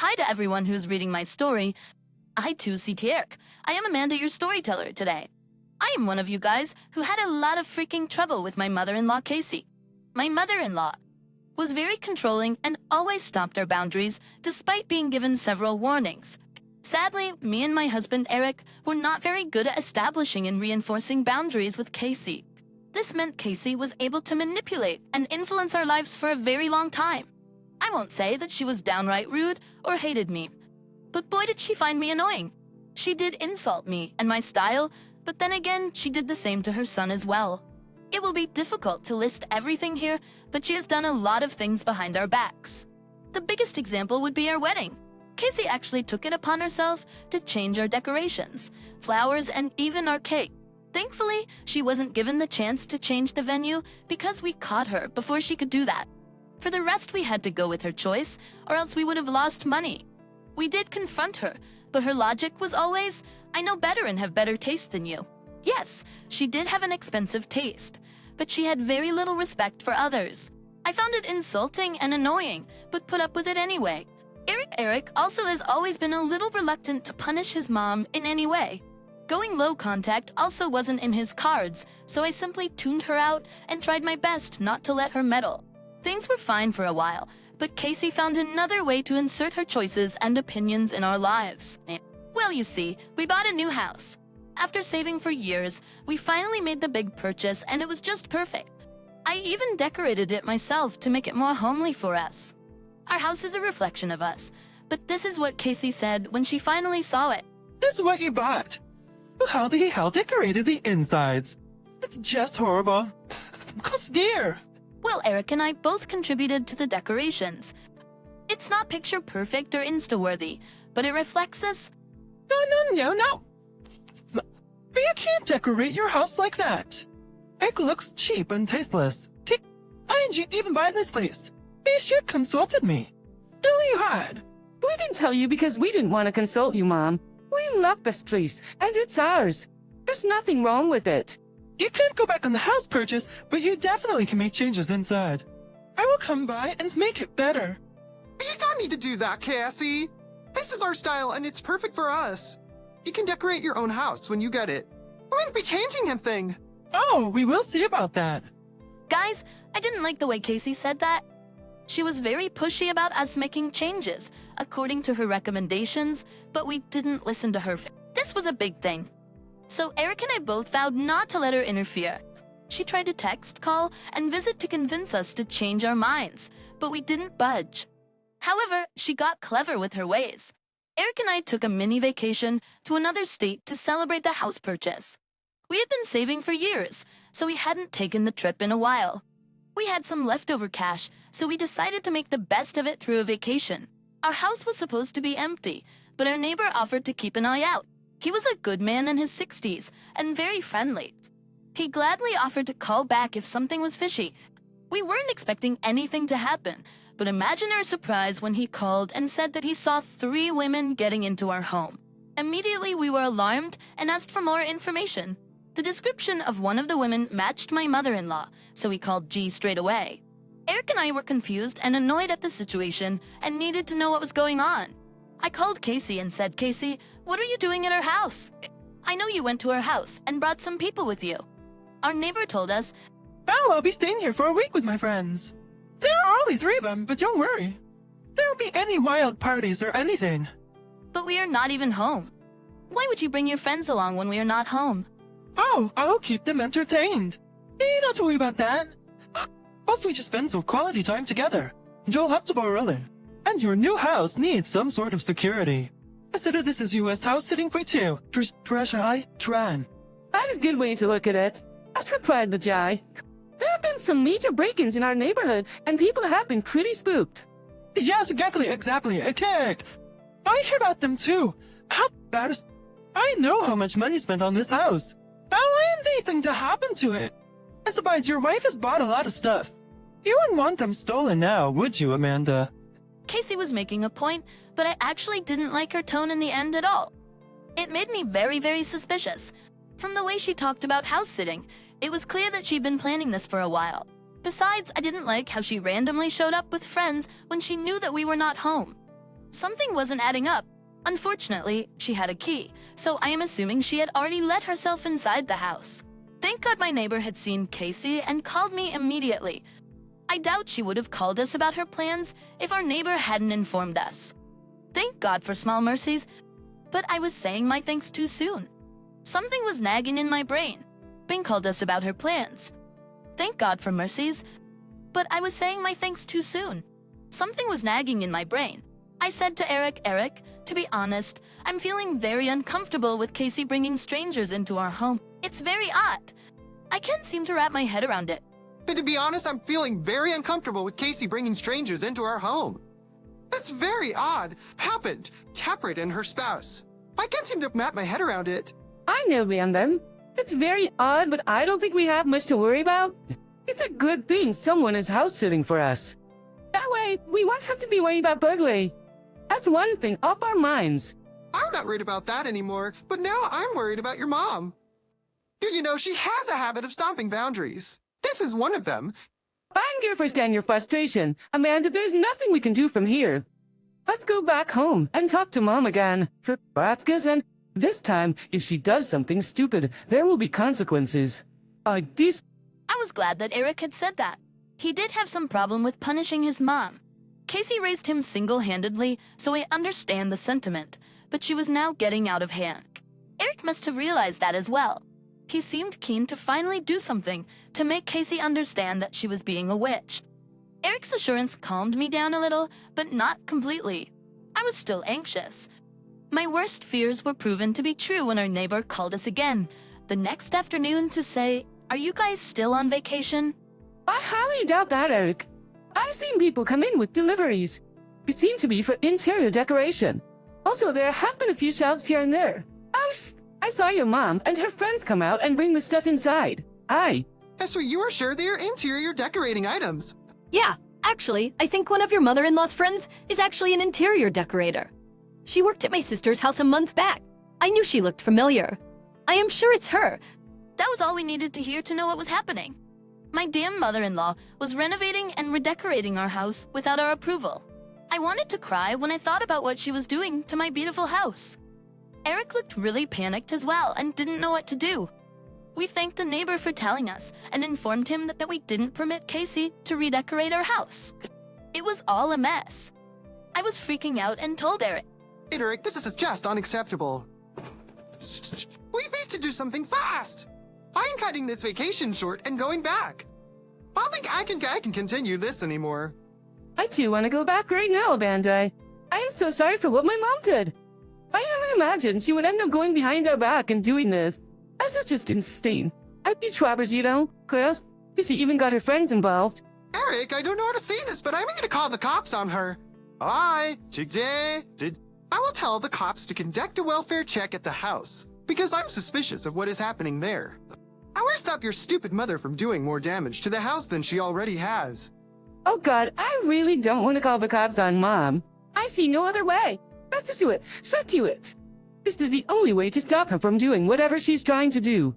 Hi to everyone who's reading my story. I too see Tierk. I am Amanda, your storyteller today. I am one of you guys who had a lot of freaking trouble with my mother-in-law, Casey. My mother-in-law was very controlling and always stopped our boundaries despite being given several warnings. Sadly, me and my husband, Eric, were not very good at establishing and reinforcing boundaries with Casey. This meant Casey was able to manipulate and influence our lives for a very long time. I won't say that she was downright rude or hated me, but boy did she find me annoying. She did insult me and my style, but then again, she did the same to her son as well. It will be difficult to list everything here, but she has done a lot of things behind our backs. The biggest example would be our wedding. Casey actually took it upon herself to change our decorations, flowers, and even our cake. Thankfully, she wasn't given the chance to change the venue because we caught her before she could do that. For the rest, we had to go with her choice, or else we would have lost money. We did confront her, but her logic was always, I know better and have better taste than you. Yes, she did have an expensive taste, but she had very little respect for others. I found it insulting and annoying, but put up with it anyway. Eric also has always been a little reluctant to punish his mom in any way. Going low contact also wasn't in his cards, so I simply tuned her out and tried my best not to let her meddle. Things were fine for a while, but Casey found another way to insert her choices and opinions in our lives. Well, you see, we bought a new house. After saving for years, we finally made the big purchase and it was just perfect. I even decorated it myself to make it more homely for us. Our house is a reflection of us, but this is what Casey said when she finally saw it. This is what you bought. Look how the hell decorated the insides. It's just horrible. Cost dear. Well, Eric and I both contributed to the decorations. It's not picture perfect or Insta-worthy, but it reflects us. No. You can't decorate your house like that. It looks cheap and tasteless. I didn't even buy this place. You should consulted me. No, you had. We didn't tell you because we didn't want to consult you, Mom. We love this place, and it's ours. There's nothing wrong with it. You can't go back on the house purchase, but you definitely can make changes inside. I will come by and make it better. You don't need to do that, Cassie. This is our style, and it's perfect for us. You can decorate your own house when you get it. We won't be changing anything. Oh, we will see about that. Guys, I didn't like the way Casey said that. She was very pushy about us making changes, according to her recommendations, but we didn't listen to her. This was a big thing. So Eric and I both vowed not to let her interfere. She tried to text, call, and visit to convince us to change our minds, but we didn't budge. However, she got clever with her ways. Eric and I took a mini vacation to another state to celebrate the house purchase. We had been saving for years, so we hadn't taken the trip in a while. We had some leftover cash, so we decided to make the best of it through a vacation. Our house was supposed to be empty, but our neighbor offered to keep an eye out. He was a good man in his 60s and very friendly. He gladly offered to call back if something was fishy. We weren't expecting anything to happen, but imagine our surprise when he called and said that he saw 3 women getting into our home. Immediately, we were alarmed and asked for more information. The description of one of the women matched my mother-in-law, so we called G straight away. Eric and I were confused and annoyed at the situation and needed to know what was going on. I called Casey and said, Casey, what are you doing at our house? I know you went to our house and brought some people with you. Our neighbor told us, Oh, I'll be staying here for a week with my friends. There are only 3 of them, but don't worry. There won't be any wild parties or anything. but we are not even home. Why would you bring your friends along when we are not home? Oh, I'll keep them entertained. You don't worry about that. Plus, we just spend some quality time together. You'll have to borrow it. And your new house needs some sort of security. Consider this as US house sitting for 2. Trash high, Tran. That is a good way to look at it. As replied the Jai. There have been some major break-ins in our neighborhood, and people have been pretty spooked. Yes, exactly. A kick. I hear about them too. How bad is... I know how much money spent on this house. I don't want anything to happen to it. Besides, your wife has bought a lot of stuff. You wouldn't want them stolen now, would you, Amanda? Casey was making a point, but I actually didn't like her tone in the end at all. It made me very, very suspicious. From the way she talked about house sitting, it was clear that she'd been planning this for a while. Besides, I didn't like how she randomly showed up with friends when she knew that we were not home. Something wasn't adding up. Unfortunately, she had a key, so I am assuming she had already let herself inside the house. Thank God my neighbor had seen Casey and called me immediately. I doubt she would have called us about her plans if our neighbor hadn't informed us. Thank God for small mercies, but I was saying my thanks too soon. Something was nagging in my brain. Bing called us about her plans. Thank God for mercies, but I was saying my thanks too soon. Something was nagging in my brain. I said to Eric, to be honest, I'm feeling very uncomfortable with Casey bringing strangers into our home. It's very odd. I can't seem to wrap my head around it. And to be honest, I'm feeling very uncomfortable with Casey bringing strangers into our home. That's very odd. Happened. Taprit and her spouse. I can't seem to wrap my head around it. I know, them. It's very odd, but I don't think we have much to worry about. It's a good thing someone is house sitting for us. That way, we won't have to be worried about burglary. That's one thing off our minds. I'm not worried about that anymore, but now I'm worried about your mom. Do you know she has a habit of stomping boundaries? This is one of them. I can understand your frustration. Amanda, there's nothing we can do from here. Let's go back home and talk to Mom again for Bratzkas, and this time, if she does something stupid, there will be consequences. I was glad that Eric had said that. He did have some problem with punishing his mom. Casey raised him single-handedly, so I understand the sentiment, but she was now getting out of hand. Eric must have realized that as well. He seemed keen to finally do something to make Casey understand that she was being a witch. Eric's assurance calmed me down a little, but not completely. I was still anxious. My worst fears were proven to be true when our neighbor called us again, the next afternoon, to say, "Are you guys still on vacation?" I highly doubt that, Eric. I've seen people come in with deliveries. It seemed to be for interior decoration. Also, there have been a few shelves here and there. I saw your mom and her friends come out and bring the stuff inside. So you are sure they are interior decorating items? Yeah, actually, I think one of your mother-in-law's friends is actually an interior decorator. She worked at my sister's house a month back. I knew she looked familiar. I am sure it's her. That was all we needed to hear to know what was happening. My damn mother-in-law was renovating and redecorating our house without our approval. I wanted to cry when I thought about what she was doing to my beautiful house. Eric looked really panicked as well and didn't know what to do. We thanked the neighbor for telling us and informed him that we didn't permit Casey to redecorate our house. It was all a mess. I was freaking out and told Eric. Hey, Eric, this is just unacceptable. We need to do something fast. I'm cutting this vacation short and going back. I don't think I can continue this anymore. I too want to go back right now, Amanda. I am so sorry for what my mom did. I never imagined she would end up going behind our back and doing this. That's just insane. I'd be trappers, you know, Klaus. She even got her friends involved. Eric, I don't know how to say this, but I'm going to call the cops on her. I will tell the cops to conduct a welfare check at the house, because I'm suspicious of what is happening there. I want to stop your stupid mother from doing more damage to the house than she already has. Oh God, I really don't want to call the cops on Mom. I see no other way. Let's just do it. Let's do it. This is the only way to stop her from doing whatever she's trying to do.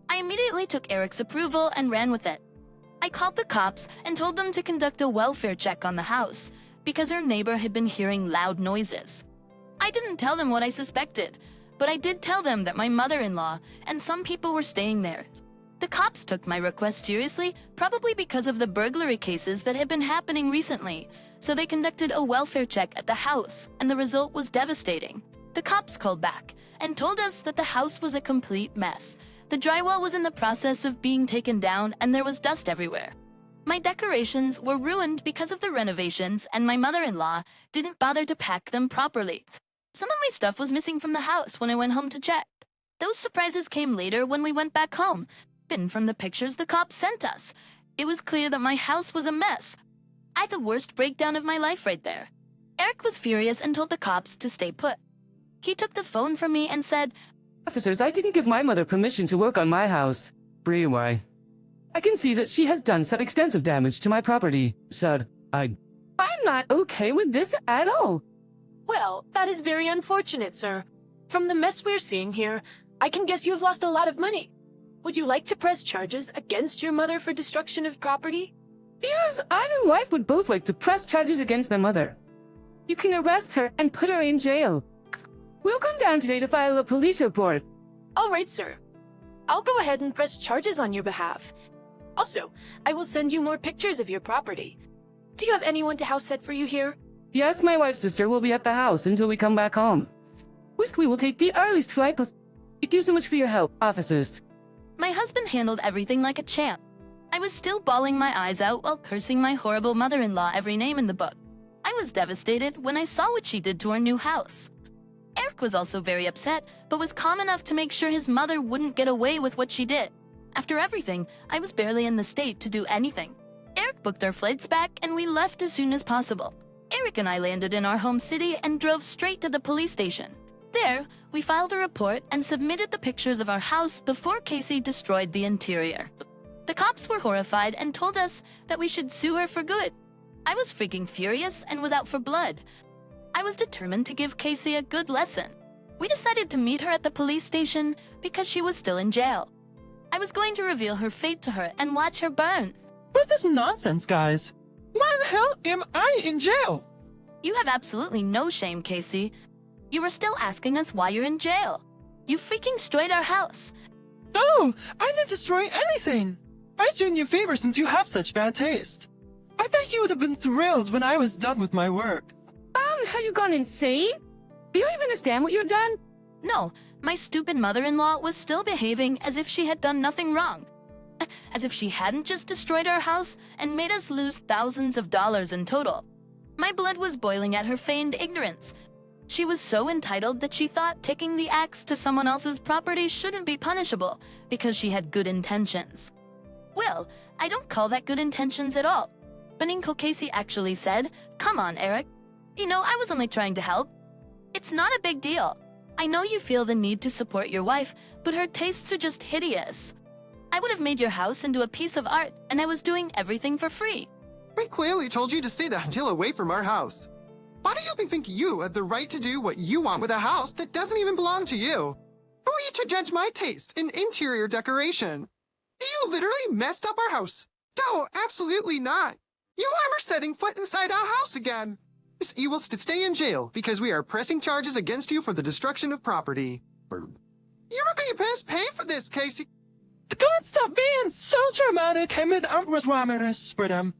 I immediately took Eric's approval and ran with it. I called the cops and told them to conduct a welfare check on the house because her neighbor had been hearing loud noises. I didn't tell them what I suspected, but I did tell them that my mother-in-law and some people were staying there. The cops took my request seriously, probably because of the burglary cases that had been happening recently, so they conducted a welfare check at the house, and the result was devastating. The cops called back and told us that the house was a complete mess. The drywall was in the process of being taken down and there was dust everywhere. My decorations were ruined because of the renovations, and my mother-in-law didn't bother to pack them properly. Some of my stuff was missing from the house when I went home to check. Those surprises came later when we went back home. And from the pictures the cops sent us, it was clear that my house was a mess. I had the worst breakdown of my life right there. Eric was furious and told the cops to stay put. He took the phone from me and said, Officers, I didn't give my mother permission to work on my house. Why? I can see that she has done some extensive damage to my property, said I'm not okay with this at all. Well, that is very unfortunate, sir. From the mess we're seeing here, I can guess you have lost a lot of money. Would you like to press charges against your mother for destruction of property? Yes, I and wife would both like to press charges against my mother. You can arrest her and put her in jail. We'll come down today to file a police report. All right, sir. I'll go ahead and press charges on your behalf. Also, I will send you more pictures of your property. Do you have anyone to house sit for you here? Yes, my wife's sister will be at the house until we come back home. We will take the earliest flight, but thank you so much for your help, officers. My husband handled everything like a champ. I was still bawling my eyes out while cursing my horrible mother-in-law every name in the book. I was devastated when I saw what she did to our new house. Eric was also very upset, but was calm enough to make sure his mother wouldn't get away with what she did. After everything, I was barely in the state to do anything. Eric booked our flights back and we left as soon as possible. Eric and I landed in our home city and drove straight to the police station. There, we filed a report and submitted the pictures of our house before Casey destroyed the interior. The cops were horrified and told us that we should sue her for good. I was freaking furious and was out for blood. I was determined to give Casey a good lesson. We decided to meet her at the police station because she was still in jail. I was going to reveal her fate to her and watch her burn. What's this nonsense, guys? Why the hell am I in jail? You have absolutely no shame, Casey. You were still asking us why you're in jail. You freaking destroyed our house. No, I didn't destroy anything. I assumed you favor since you have such bad taste. I bet you would have been thrilled when I was done with my work. Have you gone insane? Do you even understand what you've done? No, my stupid mother-in-law was still behaving as if she had done nothing wrong. As if she hadn't just destroyed our house and made us lose thousands of dollars in total. My blood was boiling at her feigned ignorance. She was so entitled that she thought taking the axe to someone else's property shouldn't be punishable because she had good intentions. Well, I don't call that good intentions at all. Beninko Casey actually said, "Come on, Eric. You know, I was only trying to help. It's not a big deal. I know you feel the need to support your wife, but her tastes are just hideous. I would have made your house into a piece of art, and I was doing everything for free." We clearly told you to stay the hell away from our house. Why do you think you have the right to do what you want with a house that doesn't even belong to you? Who are you to judge my taste in interior decoration? You literally messed up our house. No, absolutely not. You ever setting foot inside our house again. You will stay in jail because we are pressing charges against you for the destruction of property. You're going to pay for this, Casey. God, stop being so dramatic and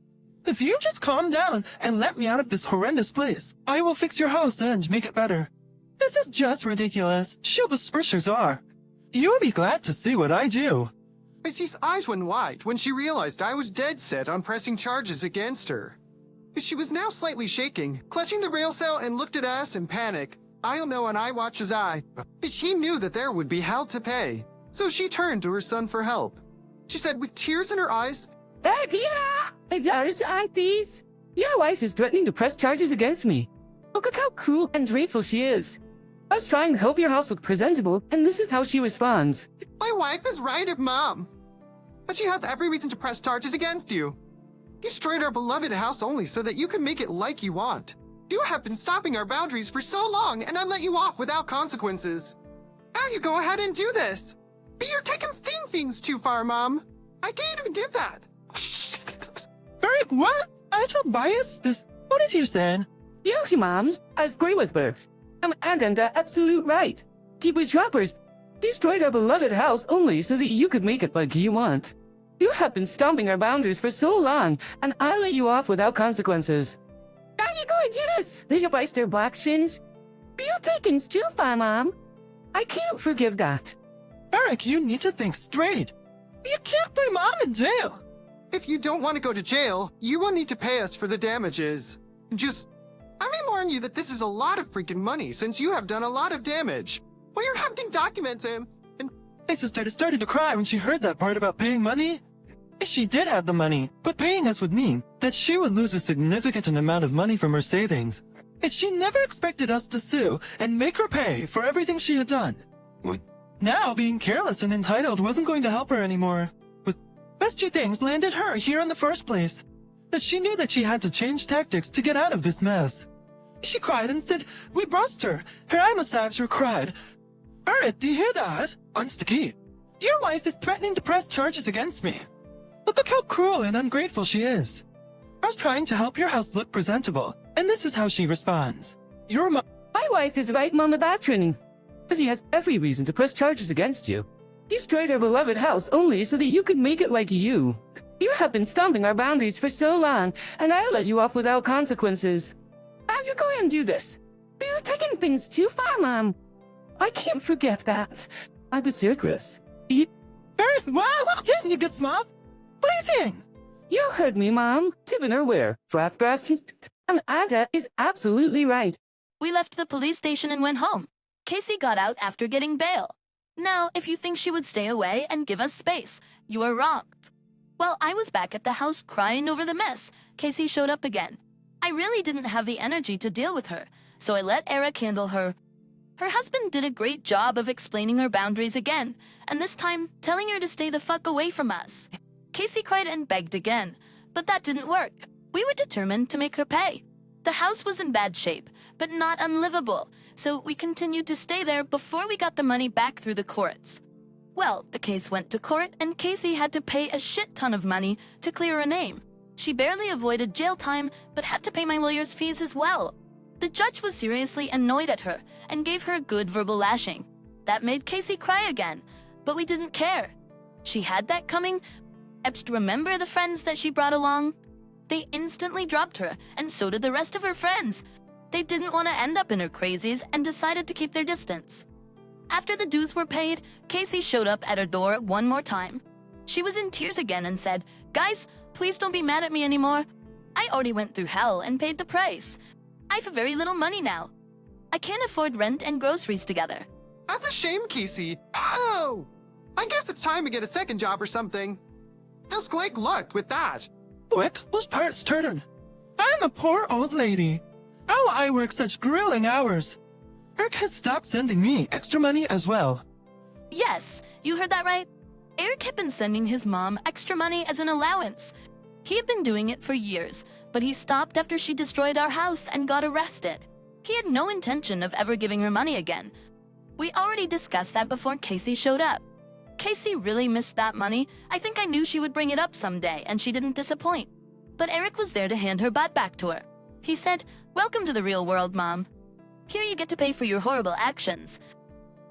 if you just calm down and let me out of this horrendous place, I will fix your house and make it better. This is just ridiculous. Suspicious are. You'll be glad to see what I do. Casey's eyes went wide when she realized I was dead set on pressing charges against her. She was now slightly shaking, clutching the rail cell and looked at us in panic. I don't know an eye watcher's eye, but she knew that there would be hell to pay. So she turned to her son for help. She said with tears in her eyes, Yeah! My daughters, aunties. Your wife is threatening to press charges against me. Look at how cruel and dreadful she is. I was trying to help your house look presentable, and this is how she responds. My wife is right, Mom. But she has every reason to press charges against you. You destroyed our beloved house only so that you can make it like you want. You have been stopping our boundaries for so long, and I let you off without consequences. Now you go ahead and do this. But you're taking things too far, Mom. I can't even give that. Eric, what? I don't bias this. What is you saying? Yes, moms, I agree with her. And the absolute right. Keep shoppers. Destroyed our beloved house only so that you could make it like you want. You have been stomping our boundaries for so long, and I let you off without consequences. Now you go and do this. Did you bite their black shins? You're taking too far, Mom. I can't forgive that. Eric, you need to think straight. You can't put Mom in jail. If you don't want to go to jail, you will need to pay us for the damages. I may warn you that this is a lot of freaking money since you have done a lot of damage. Well, you're having documented and My sister started to cry when she heard that part about paying money. She did have the money, but paying us would mean that she would lose a significant amount of money from her savings. And she never expected us to sue and make her pay for everything she had done. Now, being careless and entitled wasn't going to help her anymore. With best two things landed her here in the first place. That she knew that she had to change tactics to get out of this mess. She cried and said, we brushed her. Her eye massager cried. Alright, do you hear that? Unsticky. Your wife is threatening to press charges against me. Look how cruel and ungrateful she is. I was trying to help your house look presentable, And this is how she responds. Your mom. My wife is right, Mama Batrin. She has every reason to press charges against you. You destroyed our beloved house only so that you could make it like you. You have been stomping our boundaries for so long, and I'll let you off without consequences. How'd you go and do this? You're taking things too far, Mom. I can't forget that. I was serious. Very well, didn't you get smart? Pleasing. You heard me, Mom. Tibbiner where? Draft grass and Ada is absolutely right. We left the police station and went home. Casey got out after getting bail. Now, if you think she would stay away and give us space, you are wrong. While I was back at the house crying over the mess, Casey showed up again. I really didn't have the energy to deal with her, so I let Eric handle her. Her husband did a great job of explaining her boundaries again, and this time telling her to stay the fuck away from us. Casey cried and begged again, but that didn't work. We were determined to make her pay. The house was in bad shape, but not unlivable, so we continued to stay there before we got the money back through the courts. Well, the case went to court, and Casey had to pay a shit ton of money to clear her name. She barely avoided jail time, but had to pay my lawyer's fees as well. The judge was seriously annoyed at her and gave her a good verbal lashing. That made Casey cry again, but we didn't care. She had that coming. Remember the friends that she brought along? They instantly dropped her, and so did the rest of her friends. They didn't want to end up in her crazies and decided to keep their distance. After the dues were paid, Casey showed up at her door one more time. She was in tears again and said, "Guys, please don't be mad at me anymore. I already went through hell and paid the price. I have very little money now. I can't afford rent and groceries together." That's a shame, Casey. Oh! I guess it's time to get a second job or something. How's Gleg luck with that? Quick, whose part's turn? I'm a poor old lady. How I work such grueling hours. Eric has stopped sending me extra money as well. Yes, you heard that right. Eric had been sending his mom extra money as an allowance. He had been doing it for years, but he stopped after she destroyed our house and got arrested. He had no intention of ever giving her money again. We already discussed that before Casey showed up. Casey really missed that money. I think I knew she would bring it up someday, and she didn't disappoint. But Eric was there to hand her butt back to her. He said, "Welcome to the real world, Mom. Here you get to pay for your horrible actions.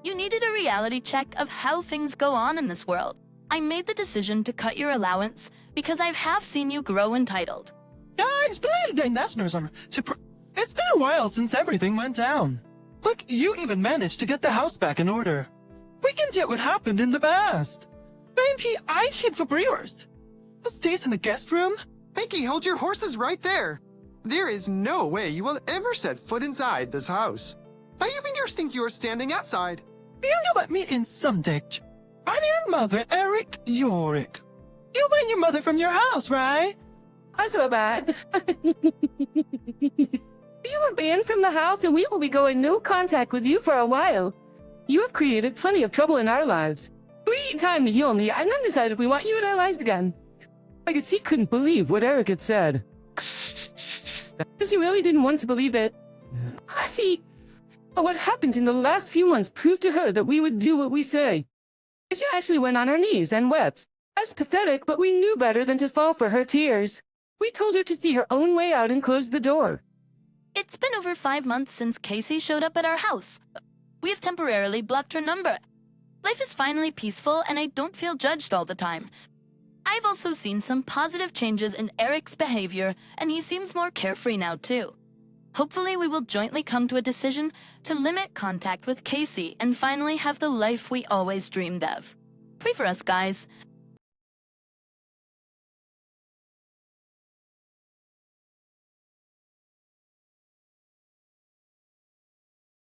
You needed a reality check of how things go on in this world. I made the decision to cut your allowance because I have seen you grow entitled." Guys, it's been a while since everything went down. Look, you even managed to get the house back in order. We can get what happened in the past. Maybe I hid for brewers. The stays in the guest room? Pinky, hold your horses right there. There is no way you will ever set foot inside this house. I even just think you are standing outside. You'll let me in someday. I'm your mother, Eric Yorick. You want your mother from your house, right? That's so bad. You were banned from the house and we will be going no contact with you for a while. You have created plenty of trouble in our lives. We need time to heal on the and then decide if we want you in our lives again. I could see couldn't believe what Eric had said. Because he really didn't want to believe it. See, what happened in the last few months proved to her that we would do what we say. She actually went on her knees and wept. That's pathetic, but we knew better than to fall for her tears. We told her to see her own way out and closed the door. It's been over 5 months since Casey showed up at our house. We have temporarily blocked her number. Life is finally peaceful, and I don't feel judged all the time. I've also seen some positive changes in Eric's behavior, and he seems more carefree now, too. Hopefully, we will jointly come to a decision to limit contact with Casey and finally have the life we always dreamed of. Pray for us, guys.